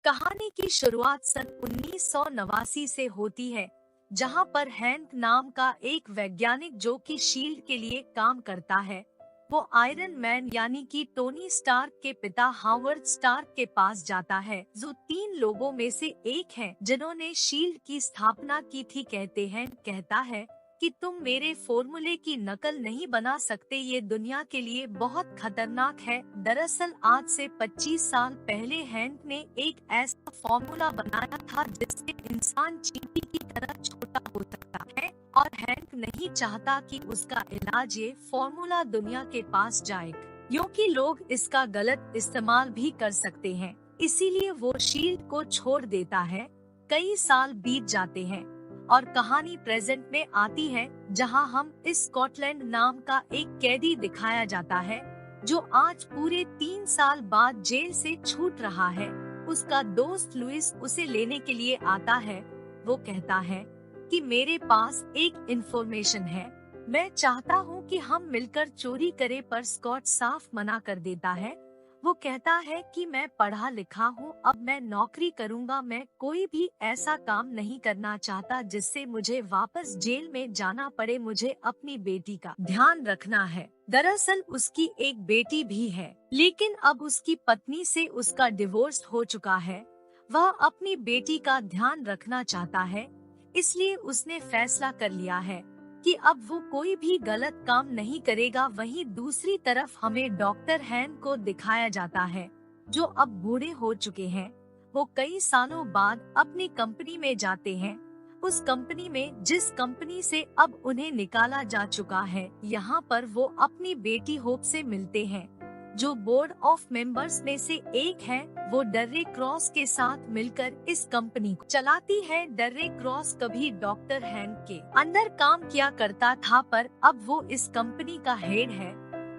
कहानी की शुरुआत सन 1989 से होती है, जहां पर हैंक नाम का एक वैज्ञानिक जो कि शील्ड के लिए काम करता है, वो आयरन मैन यानी कि टोनी स्टार्क के पिता हावर्ड स्टार्क के पास जाता है, जो 3 लोगों में से एक है जिन्होंने शील्ड की स्थापना की थी। कहता है कि तुम मेरे फॉर्मूले की नकल नहीं बना सकते, ये दुनिया के लिए बहुत खतरनाक है। दरअसल आज से 25 साल पहले हैंक ने एक ऐसा फॉर्मूला बनाया था जिससे इंसान चींटी की तरह छोटा हो सकता है, और हैंक नहीं चाहता कि उसका इलाज ये फॉर्मूला दुनिया के पास जाए, क्योंकि लोग इसका गलत इस्तेमाल भी कर सकते हैं। इसीलिए वो शील्ड को छोड़ देता है। कई साल बीत जाते हैं और कहानी प्रेजेंट में आती है, जहां हम इस स्कॉटलैंड नाम का एक कैदी दिखाया जाता है जो आज पूरे 3 साल बाद जेल से छूट रहा है। उसका दोस्त लुइस उसे लेने के लिए आता है। वो कहता है कि मेरे पास एक इन्फॉर्मेशन है, मैं चाहता हूँ कि हम मिलकर चोरी करें, पर स्कॉट साफ मना कर देता है। वो कहता है कि मैं पढ़ा लिखा हूँ, अब मैं नौकरी करूँगा, मैं कोई भी ऐसा काम नहीं करना चाहता जिससे मुझे वापस जेल में जाना पड़े, मुझे अपनी बेटी का ध्यान रखना है। दरअसल उसकी एक बेटी भी है, लेकिन अब उसकी पत्नी से उसका डिवोर्स हो चुका है। वह अपनी बेटी का ध्यान रखना चाहता है, इसलिए उसने फैसला कर लिया है कि अब वो कोई भी गलत काम नहीं करेगा। वहीं दूसरी तरफ हमें डॉक्टर हैन को दिखाया जाता है, जो अब बूढ़े हो चुके हैं। वो कई सालों बाद अपनी कंपनी में जाते हैं, उस कंपनी में जिस कंपनी से अब उन्हें निकाला जा चुका है। यहाँ पर वो अपनी बेटी होप से मिलते हैं, जो बोर्ड ऑफ मेंबर्स में से एक है। वो डर्रे क्रॉस के साथ मिलकर इस कंपनी को चलाती है। डर्रे क्रॉस कभी डॉक्टर हैंक के अंदर काम किया करता था, पर अब वो इस कंपनी का हेड है।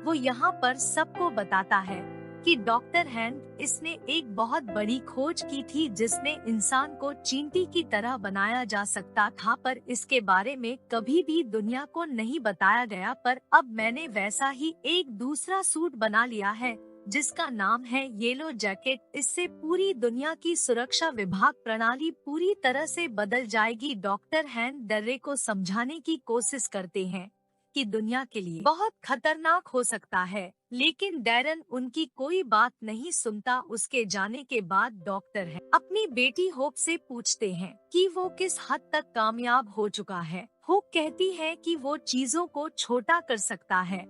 वो यहाँ पर सबको बताता है कि डॉक्टर हैंक इसने एक बहुत बड़ी खोज की थी जिसमें इंसान को चींटी की तरह बनाया जा सकता था, पर इसके बारे में कभी भी दुनिया को नहीं बताया गया। पर अब मैंने वैसा ही एक दूसरा सूट बना लिया है जिसका नाम है येलो जैकेट। इससे पूरी दुनिया की सुरक्षा विभाग प्रणाली पूरी तरह से बदल जाएगी। डॉक्टर हैंक डर्रे को समझाने की कोशिश करते हैं कि दुनिया के लिए बहुत खतरनाक हो सकता है, लेकिन डैरन उनकी कोई बात नहीं सुनता। उसके जाने के बाद डॉक्टर है अपनी बेटी होप से पूछते हैं कि वो किस हद तक कामयाब हो चुका है। होप कहती है कि वो चीजों को छोटा कर सकता है,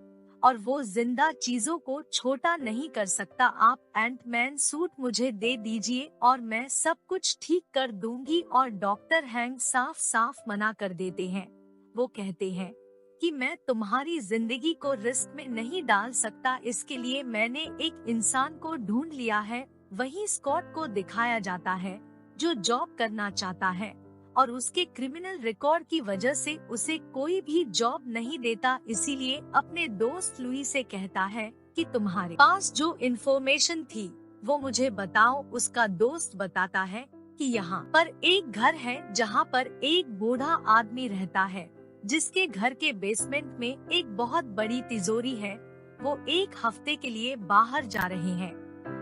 और वो जिंदा चीजों को छोटा नहीं कर सकता। आप एंटमैन सूट मुझे दे दीजिए और मैं सब कुछ ठीक कर दूंगी। और डॉक्टर हैंक साफ साफ मना कर देते हैं। वो कहते हैं कि मैं तुम्हारी जिंदगी को रिस्क में नहीं डाल सकता, इसके लिए मैंने एक इंसान को ढूंढ लिया है। वहीं स्कॉट को दिखाया जाता है, जो जॉब करना चाहता है, और उसके क्रिमिनल रिकॉर्ड की वजह से उसे कोई भी जॉब नहीं देता। इसीलिए अपने दोस्त लुई से कहता है कि तुम्हारे पास जो इन्फॉर्मेशन थी वो मुझे बताओ। उसका दोस्त बताता है कि यहाँ पर एक घर है जहाँ पर एक बूढ़ा आदमी रहता है, जिसके घर के बेसमेंट में एक बहुत बड़ी तिजोरी है। वो एक हफ्ते के लिए बाहर जा रहे हैं,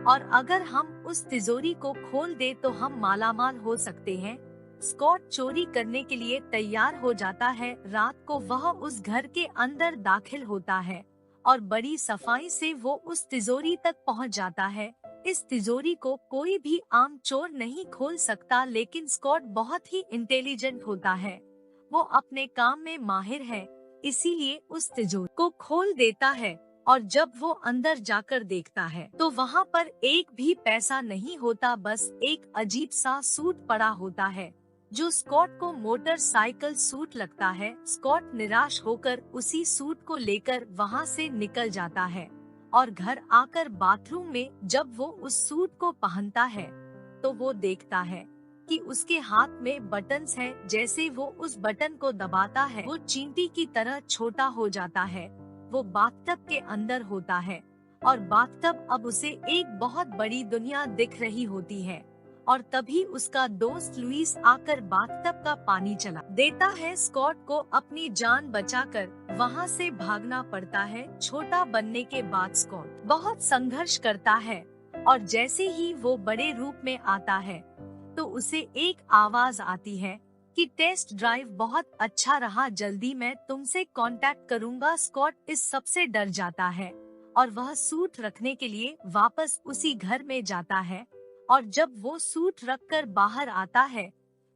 और अगर हम उस तिजोरी को खोल दे तो हम मालामाल हो सकते हैं। स्कॉट चोरी करने के लिए तैयार हो जाता है। रात को वह उस घर के अंदर दाखिल होता है और बड़ी सफाई से वो उस तिजोरी तक पहुंच जाता है। इस तिजोरी को कोई भी आम चोर नहीं खोल सकता, लेकिन स्कॉट बहुत ही इंटेलिजेंट होता है। वो अपने काम में माहिर है, इसीलिए उस तिजोरी को खोल देता है। और जब वो अंदर जाकर देखता है तो वहाँ पर एक भी पैसा नहीं होता, बस एक अजीब सा सूट पड़ा होता है, जो स्कॉट को मोटरसाइकिल सूट लगता है। स्कॉट निराश होकर उसी सूट को लेकर वहाँ से निकल जाता है, और घर आकर बाथरूम में जब वो उस सूट को पहनता है तो वो देखता है कि उसके हाथ में बटन्स हैं। जैसे वो उस बटन को दबाता है, वो चींटी की तरह छोटा हो जाता है। वो बाथटब के अंदर होता है, और बाथटब अब उसे एक बहुत बड़ी दुनिया दिख रही होती है। और तभी उसका दोस्त लुइस आकर बाथटब का पानी चला देता है। स्कॉट को अपनी जान बचाकर वहाँ से भागना पड़ता है। छोटा बनने के बाद स्कॉट बहुत संघर्ष करता है और जैसे ही वो बड़े रूप में आता है तो उसे एक आवाज आती है कि टेस्ट ड्राइव बहुत अच्छा रहा, जल्दी मैं तुमसे कांटेक्ट करूंगा। स्कॉट इस सब से डर जाता है और वह सूट रखने के लिए वापस उसी घर में जाता है और जब वो सूट रखकर बाहर आता है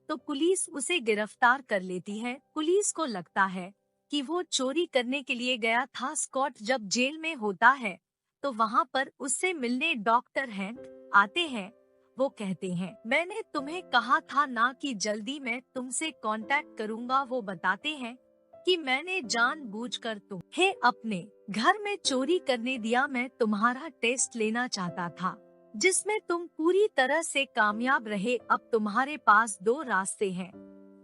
तो पुलिस उसे गिरफ्तार कर लेती है। पुलिस को लगता है कि वो चोरी करने के लिए गया था। स्कॉट जब जेल में होता है तो वहाँ पर उससे मिलने डॉक्टर हैंक आते हैं। वो कहते हैं, मैंने तुम्हें कहा था ना कि जल्दी मैं तुमसे कांटेक्ट करूंगा। वो बताते हैं कि मैंने जानबूझकर तुम्हें अपने घर में चोरी करने दिया। मैं तुम्हारा टेस्ट लेना चाहता था जिसमें तुम पूरी तरह से कामयाब रहे। अब तुम्हारे पास दो रास्ते हैं,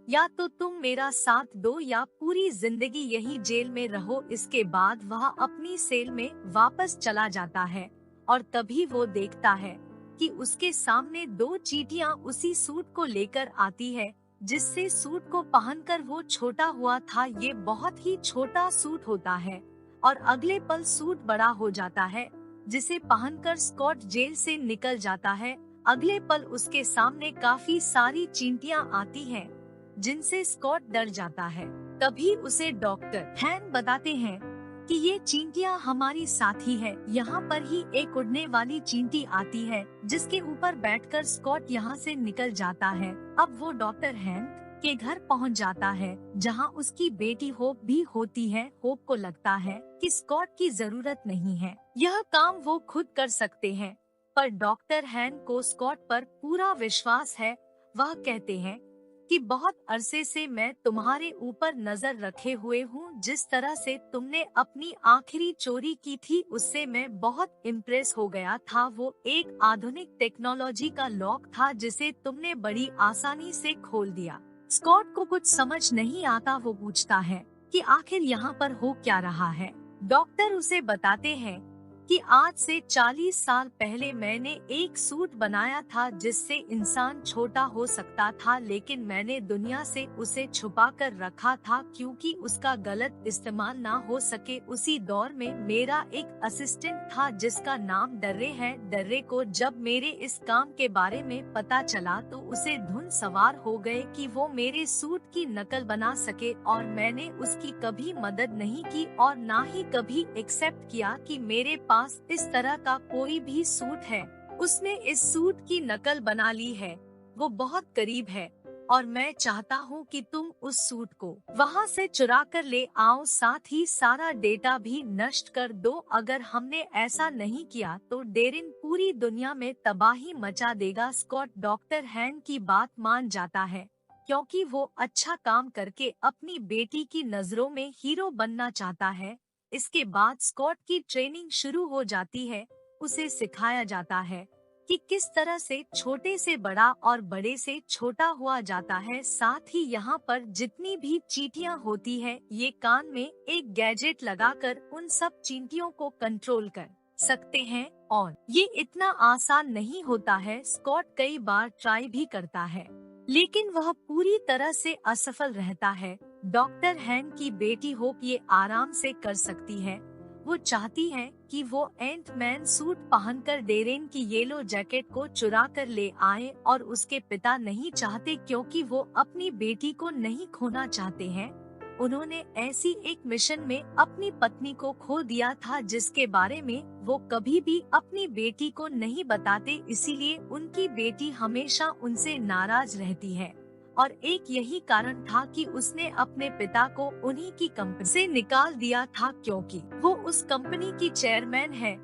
या तो तुम मेरा साथ दो या पूरी जिंदगी यही जेल में रहो। इसके बाद वह अपनी सेल में वापस चला जाता है और तभी वो देखता है कि उसके सामने दो चींटियां उसी सूट को लेकर आती है जिससे सूट को पहनकर वो छोटा हुआ था। ये बहुत ही छोटा सूट होता है और अगले पल सूट बड़ा हो जाता है जिसे पहनकर स्कॉट जेल से निकल जाता है। अगले पल उसके सामने काफी सारी चींटियां आती हैं जिनसे स्कॉट डर जाता है। तभी उसे डॉक्टर हैन बताते हैं कि ये चींटियां हमारी साथी है। यहाँ पर ही एक उड़ने वाली चींटी आती है जिसके ऊपर बैठकर स्कॉट यहाँ से निकल जाता है। अब वो डॉक्टर हैन के घर पहुँच जाता है जहाँ उसकी बेटी होप भी होती है। होप को लगता है कि स्कॉट की जरूरत नहीं है, यह काम वो खुद कर सकते हैं, पर डॉक्टर हैन को स्कॉट पर पूरा विश्वास है। वह कहते हैं कि बहुत अरसे से मैं तुम्हारे ऊपर नजर रखे हुए हूँ। जिस तरह से तुमने अपनी आखिरी चोरी की थी उससे मैं बहुत इम्प्रेस हो गया था। वो एक आधुनिक टेक्नोलॉजी का लॉक था जिसे तुमने बड़ी आसानी से खोल दिया। स्कॉट को कुछ समझ नहीं आता। वो पूछता है कि आखिर यहाँ पर हो क्या रहा है। डॉक्टर उसे बताते हैं कि आज से 40 साल पहले मैंने एक सूट बनाया था जिससे इंसान छोटा हो सकता था, लेकिन मैंने दुनिया से उसे छुपा कर रखा था क्योंकि उसका गलत इस्तेमाल ना हो सके। उसी दौर में मेरा एक असिस्टेंट था जिसका नाम डर्रे है। डर्रे को जब मेरे इस काम के बारे में पता चला तो उसे धुन सवार हो गए कि वो मेरे सूट की नकल बना सके और मैंने उसकी कभी मदद नहीं की और ना ही कभी एक्सेप्ट किया कि मेरे पास इस तरह का कोई भी सूट है। उसने इस सूट की नकल बना ली है, वो बहुत करीब है और मैं चाहता हूँ कि तुम उस सूट को वहाँ से चुरा कर ले आओ, साथ ही सारा डेटा भी नष्ट कर दो। अगर हमने ऐसा नहीं किया तो डेरिन पूरी दुनिया में तबाही मचा देगा। स्कॉट डॉक्टर हैन की बात मान जाता है क्योंकि वो अच्छा काम करके अपनी बेटी की नजरों में हीरो बनना चाहता है। इसके बाद स्कॉट की ट्रेनिंग शुरू हो जाती है। उसे सिखाया जाता है कि किस तरह से छोटे से बड़ा और बड़े से छोटा हुआ जाता है। साथ ही यहाँ पर जितनी भी चींटियाँ होती है ये कान में एक गैजेट लगाकर उन सब चींटियों को कंट्रोल कर सकते हैं और ये इतना आसान नहीं होता है। स्कॉट कई बार ट्राई भी करता है लेकिन वह पूरी तरह से असफल रहता है। डॉक्टर हैन की बेटी होप ये आराम से कर सकती है। वो चाहती है कि वो एंट मैन सूट पहनकर डेरेन की येलो जैकेट को चुरा कर ले आए और उसके पिता नहीं चाहते क्योंकि वो अपनी बेटी को नहीं खोना चाहते हैं। उन्होंने ऐसी एक मिशन में अपनी पत्नी को खो दिया था जिसके बारे में वो कभी भी अपनी बेटी को नहीं बताते, इसीलिए उनकी बेटी हमेशा उनसे नाराज रहती है और एक यही कारण था कि उसने अपने पिता को उन्हीं की कंपनी से निकाल दिया था क्योंकि वो उस कंपनी की चेयरमैन है।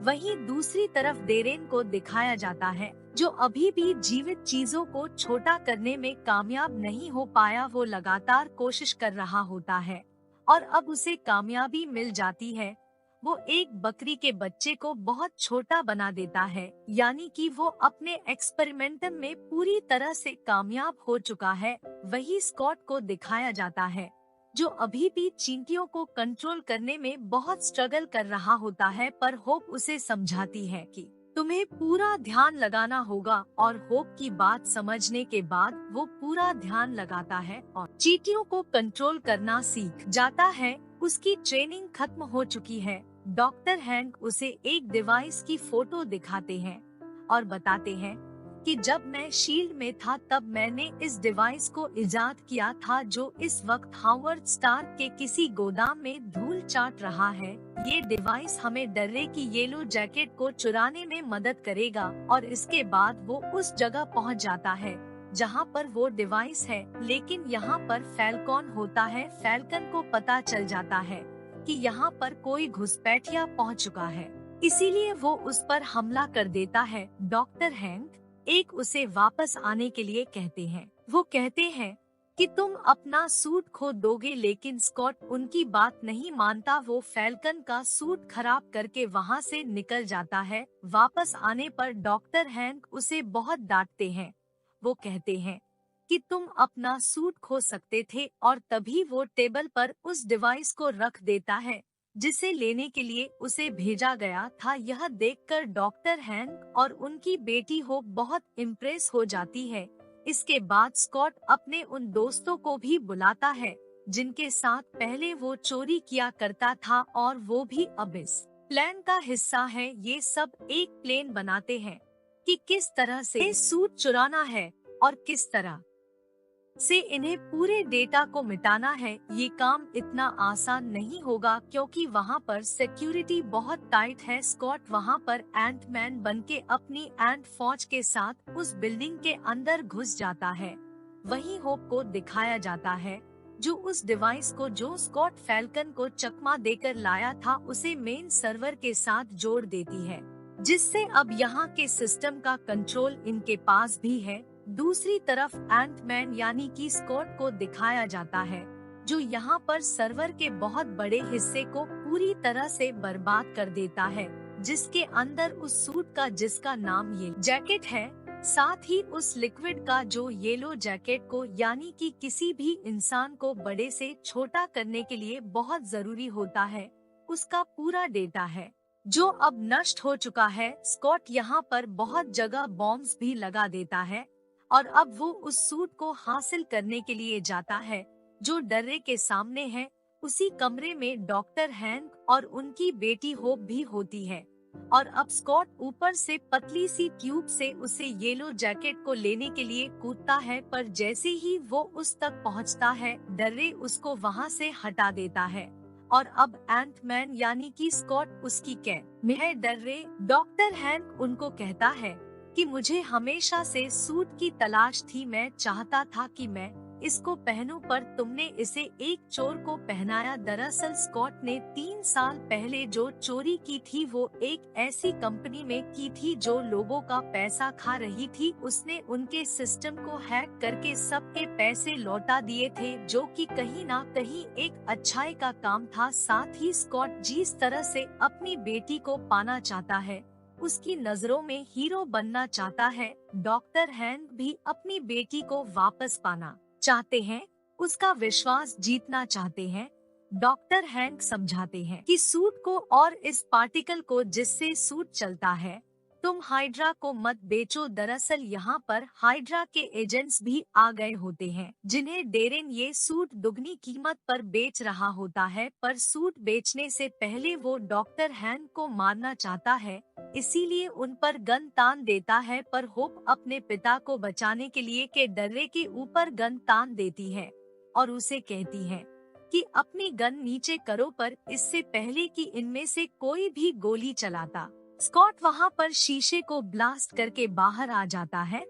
वहीं दूसरी तरफ डेरेन को दिखाया जाता है जो अभी भी जीवित चीजों को छोटा करने में कामयाब नहीं हो पाया। वो लगातार कोशिश कर रहा होता है और अब उसे कामयाबी मिल जाती है। वो एक बकरी के बच्चे को बहुत छोटा बना देता है, यानी कि वो अपने एक्सपेरिमेंट में पूरी तरह से कामयाब हो चुका है। वही स्कॉट को दिखाया जाता है जो अभी भी चींटियों को कंट्रोल करने में बहुत स्ट्रगल कर रहा होता है, पर होप उसे समझाती है कि तुम्हें पूरा ध्यान लगाना होगा और होप की बात समझने के बाद वो पूरा ध्यान लगाता है और चींटियों को कंट्रोल करना सीख जाता है। उसकी ट्रेनिंग खत्म हो चुकी है। डॉक्टर हैंक उसे एक डिवाइस की फोटो दिखाते हैं और बताते हैं कि जब मैं शील्ड में था तब मैंने इस डिवाइस को इजाद किया था जो इस वक्त हावर्ड स्टार्क के किसी गोदाम में धूल चाट रहा है। ये डिवाइस हमें डर्रे की येलो जैकेट को चुराने में मदद करेगा और इसके बाद वो उस जगह पहुंच जाता है जहां पर वो डिवाइस है। लेकिन यहाँ पर फैल्कॉन होता है। फैल्कन को पता चल जाता है कि यहाँ पर कोई घुसपैठिया पहुंच चुका है, इसीलिए वो उस पर हमला कर देता है। डॉक्टर हैंक एक उसे वापस आने के लिए कहते हैं। वो कहते हैं कि तुम अपना सूट खो दोगे, लेकिन स्कॉट उनकी बात नहीं मानता। वो फैल्कन का सूट खराब करके वहाँ से निकल जाता है। वापस आने पर डॉक्टर हैंक उसे बहुत डांटते हैं। वो कहते हैं कि तुम अपना सूट खो सकते थे और तभी वो टेबल पर उस डिवाइस को रख देता है जिसे लेने के लिए उसे भेजा गया था। यह देखकर डॉक्टर हैंक और उनकी बेटी होप बहुत इम्प्रेस हो जाती है। इसके बाद स्कॉट अपने उन दोस्तों को भी बुलाता है जिनके साथ पहले वो चोरी किया करता था और वो भी अब इस प्लान का हिस्सा है। ये सब एक प्लान बनाते हैं कि किस तरह से सूट चुराना है और किस तरह से इन्हें पूरे डेटा को मिटाना है। ये काम इतना आसान नहीं होगा क्योंकि वहाँ पर सिक्योरिटी बहुत टाइट है। स्कॉट वहाँ पर एंटमैन बनके अपनी एंट फौज के साथ उस बिल्डिंग के अंदर घुस जाता है। वहीं होप को दिखाया जाता है जो उस डिवाइस को जो स्कॉट फैल्कन को चकमा देकर लाया था उसे मेन सर्वर के साथ जोड़ देती है, जिससे अब यहाँ के सिस्टम का कंट्रोल इनके पास भी है। दूसरी तरफ एंटमैन यानी कि स्कॉट को दिखाया जाता है जो यहाँ पर सर्वर के बहुत बड़े हिस्से को पूरी तरह से बर्बाद कर देता है, जिसके अंदर उस सूट का जिसका नाम ये जैकेट है, साथ ही उस लिक्विड का जो येलो जैकेट को यानी कि किसी भी इंसान को बड़े से छोटा करने के लिए बहुत जरूरी होता है, उसका पूरा डेटा है जो अब नष्ट हो चुका है। स्कॉट यहाँ पर बहुत जगह बॉम्ब्स भी लगा देता है और अब वो उस सूट को हासिल करने के लिए जाता है जो डर्रे के सामने है। उसी कमरे में डॉक्टर हैंक और उनकी बेटी होप भी होती है और अब स्कॉट ऊपर से पतली सी ट्यूब से उसे येलो जैकेट को लेने के लिए कूदता है, पर जैसे ही वो उस तक पहुंचता है डर्रे उसको वहां से हटा देता है और अब एंटमैन यानी कि स्कॉट उसकी कैद में है। डर्रे डॉक्टर हैंक उनको कहता है कि मुझे हमेशा से सूट की तलाश थी, मैं चाहता था कि मैं इसको पहनूं पर तुमने इसे एक चोर को पहनाया। दरअसल स्कॉट ने 3 साल पहले जो चोरी की थी वो एक ऐसी कंपनी में की थी जो लोगों का पैसा खा रही थी। उसने उनके सिस्टम को हैक करके सबके पैसे लौटा दिए थे, जो कि कहीं ना कहीं एक अच्छाई का काम था। साथ ही स्कॉट जिस तरह से अपनी बेटी को पाना चाहता है, उसकी नजरों में हीरो बनना चाहता है, डॉक्टर हैंक भी अपनी बेटी को वापस पाना चाहते हैं, उसका विश्वास जीतना चाहते हैं। डॉक्टर हैंक समझाते हैं कि सूट को और इस पार्टिकल को जिससे सूट चलता है तुम हाइड्रा को मत बेचो। दरअसल यहाँ पर हाइड्रा के एजेंट्स भी आ गए होते हैं जिन्हें डेरेन ये सूट दुगनी कीमत पर बेच रहा होता है, पर सूट बेचने से पहले वो डॉक्टर हैंक को मारना चाहता है, इसीलिए उन पर गन तान देता है। पर होप अपने पिता को बचाने के लिए के डर्रे के ऊपर गन तान देती है और उसे कहती है कि अपनी गन नीचे करो, पर इससे पहले कि इनमें से कोई भी गोली चलाता स्कॉट वहाँ पर शीशे को ब्लास्ट करके बाहर आ जाता है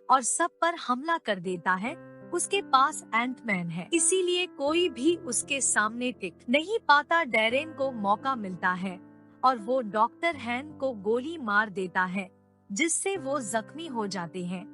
और सब पर हमला कर देता है। उसके पास एंटमैन है, इसीलिए कोई भी उसके सामने टिक नहीं पाता। डेरेन को मौका मिलता है और वो डॉक्टर हैंक को गोली मार देता है, जिससे वो जख्मी हो जाते हैं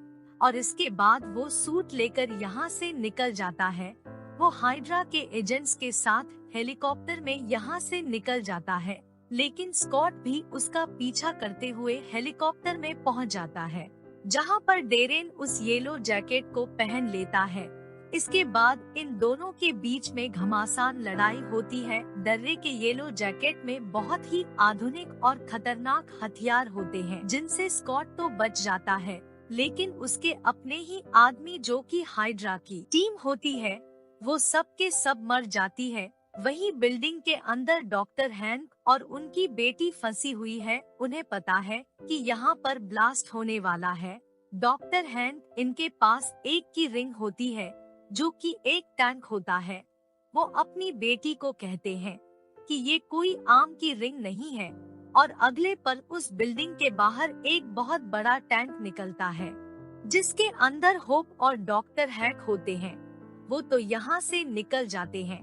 और इसके बाद वो सूट लेकर यहाँ से निकल जाता है। वो हाइड्रा के एजेंट्स के साथ हेलीकॉप्टर में यहाँ से निकल जाता है, लेकिन स्कॉट भी उसका पीछा करते हुए हेलीकॉप्टर में पहुंच जाता है, जहां पर डेरेन उस येलो जैकेट को पहन लेता है। इसके बाद इन दोनों के बीच में घमासान लड़ाई होती है। डर्रे के येलो जैकेट में बहुत ही आधुनिक और खतरनाक हथियार होते हैं, जिनसे स्कॉट तो बच जाता है, लेकिन उसके अपने ही आदमी जो कि हाइड्रा की टीम होती है, वो सब के सब मर जाती है। वही बिल्डिंग के अंदर डॉक्टर हैंक और उनकी बेटी फंसी हुई है। उन्हें पता है कि यहाँ पर ब्लास्ट होने वाला है। डॉक्टर हैंक इनके पास एक की रिंग होती है जो कि एक टैंक होता है। वो अपनी बेटी को कहते हैं कि ये कोई आम की रिंग नहीं है और अगले पल उस बिल्डिंग के बाहर एक बहुत बड़ा टैंक निकलता है जिसके अंदर होप और डॉक्टर हैक होते हैं। वो तो यहाँ से निकल जाते हैं,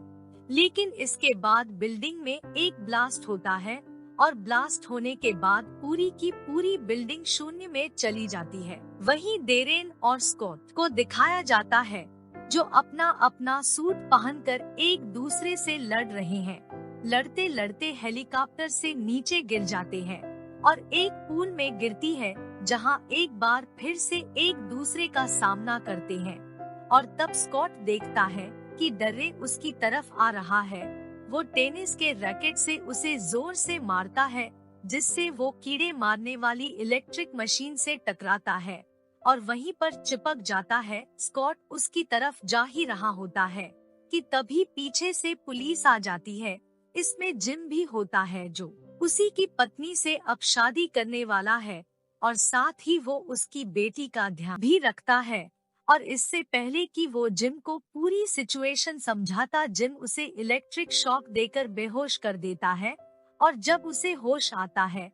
लेकिन इसके बाद बिल्डिंग में एक ब्लास्ट होता है और ब्लास्ट होने के बाद पूरी की पूरी बिल्डिंग शून्य में चली जाती है। वहीं डेरेन और स्कॉट को दिखाया जाता है जो अपना अपना सूट पहनकर एक दूसरे से लड़ रहे हैं। लड़ते लड़ते हेलीकॉप्टर से नीचे गिर जाते हैं और एक पूल में गिरती है जहां एक बार फिर से एक दूसरे का सामना करते हैं। और तब स्कॉट देखता है कि डर्रे उसकी तरफ आ रहा है। वो टेनिस के रैकेट से उसे जोर से मारता है जिससे वो कीड़े मारने वाली इलेक्ट्रिक मशीन से टकराता है और वहीं पर चिपक जाता है। स्कॉट उसकी तरफ जा ही रहा होता है कि तभी पीछे से पुलिस आ जाती है। इसमें जिम भी होता है जो उसी की पत्नी से अब शादी करने वाला है और साथ ही वो उसकी बेटी का ध्यान भी रखता है। और इससे पहले कि वो जिम को पूरी सिचुएशन समझाता, जिम उसे इलेक्ट्रिक शॉक देकर बेहोश कर देता है और जब उसे होश आता है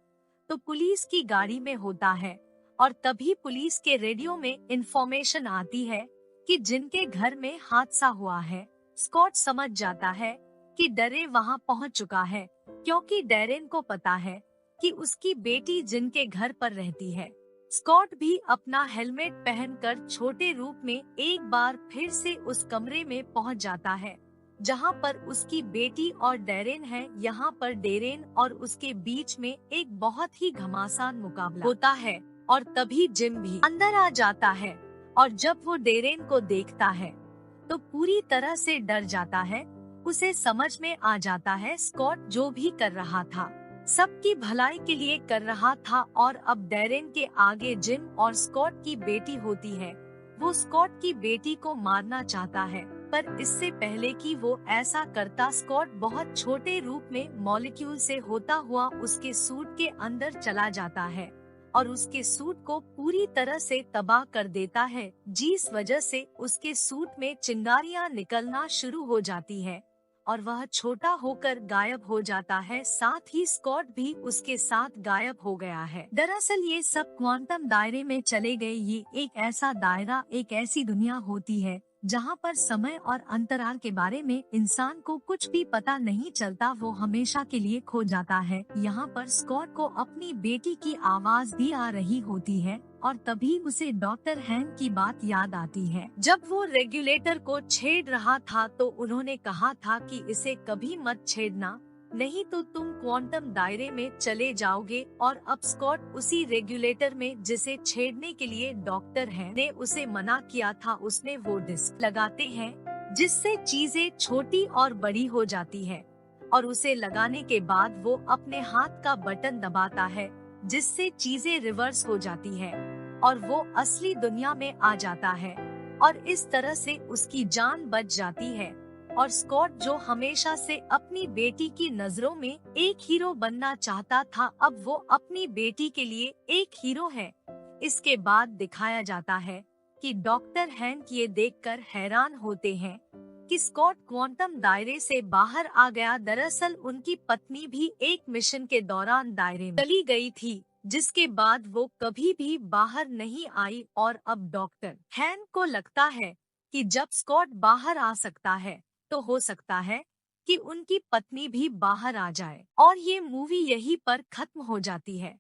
तो पुलिस की गाड़ी में होता है और तभी पुलिस के रेडियो में इंफॉर्मेशन आती है कि जिनके घर में हादसा हुआ है। स्कॉट समझ जाता है कि डरे वहां पहुंच चुका है क्योंकि डेरेन को पता है कि उसकी बेटी जिनके घर पर रहती है। स्कॉट भी अपना हेलमेट पहनकर छोटे रूप में एक बार फिर से उस कमरे में पहुंच जाता है जहां पर उसकी बेटी और डेरेन है। यहाँ पर डेरेन और उसके बीच में एक बहुत ही घमासान मुकाबला होता है और तभी जिम भी अंदर आ जाता है और जब वो डेरेन को देखता है तो पूरी तरह से डर जाता है। उसे समझ में आ जाता है स्कॉट जो भी कर रहा था सबकी भलाई के लिए कर रहा था और अब डेरेन के आगे जिम और स्कॉट की बेटी होती है। वो स्कॉट की बेटी को मारना चाहता है पर इससे पहले कि वो ऐसा करता, स्कॉट बहुत छोटे रूप में मॉलिक्यूल से होता हुआ उसके सूट के अंदर चला जाता है और उसके सूट को पूरी तरह से तबाह कर देता है, जिस वजह से उसके सूट में चिंगारियां निकलना शुरू हो जाती है और वह छोटा होकर गायब हो जाता है। साथ ही स्कॉट भी उसके साथ गायब हो गया है। दरअसल ये सब क्वांटम दायरे में चले गए। ये एक ऐसा दायरा, एक ऐसी दुनिया होती है जहाँ पर समय और अंतराल के बारे में इंसान को कुछ भी पता नहीं चलता, वो हमेशा के लिए खो जाता है। यहाँ पर स्कॉट को अपनी बेटी की आवाज भी आ रही होती है और तभी उसे डॉक्टर हैंक की बात याद आती है। जब वो रेगुलेटर को छेड़ रहा था तो उन्होंने कहा था कि इसे कभी मत छेड़ना, नहीं तो तुम क्वांटम दायरे में चले जाओगे। और अब स्कॉट उसी रेगुलेटर में जिसे छेड़ने के लिए डॉक्टर हैंक ने उसे मना किया था, उसमें वो डिस्क लगाते हैं जिससे चीजें छोटी और बड़ी हो जाती है और उसे लगाने के बाद वो अपने हाथ का बटन दबाता है जिससे चीजें रिवर्स हो जाती है और वो असली दुनिया में आ जाता है और इस तरह से उसकी जान बच जाती है। और स्कॉट जो हमेशा से अपनी बेटी की नजरों में एक हीरो बनना चाहता था, अब वो अपनी बेटी के लिए एक हीरो है। इसके बाद दिखाया जाता है कि डॉक्टर हैंक ये देखकर हैरान होते हैं कि स्कॉट क्वांटम दायरे से बाहर आ गया। दरअसल उनकी पत्नी भी एक मिशन के दौरान दायरे में चली गई थी जिसके बाद वो कभी भी बाहर नहीं आई और अब डॉक्टर हैंक को लगता है कि जब स्कॉट बाहर आ सकता है तो हो सकता है कि उनकी पत्नी भी बाहर आ जाए और ये मूवी यहीं पर खत्म हो जाती है।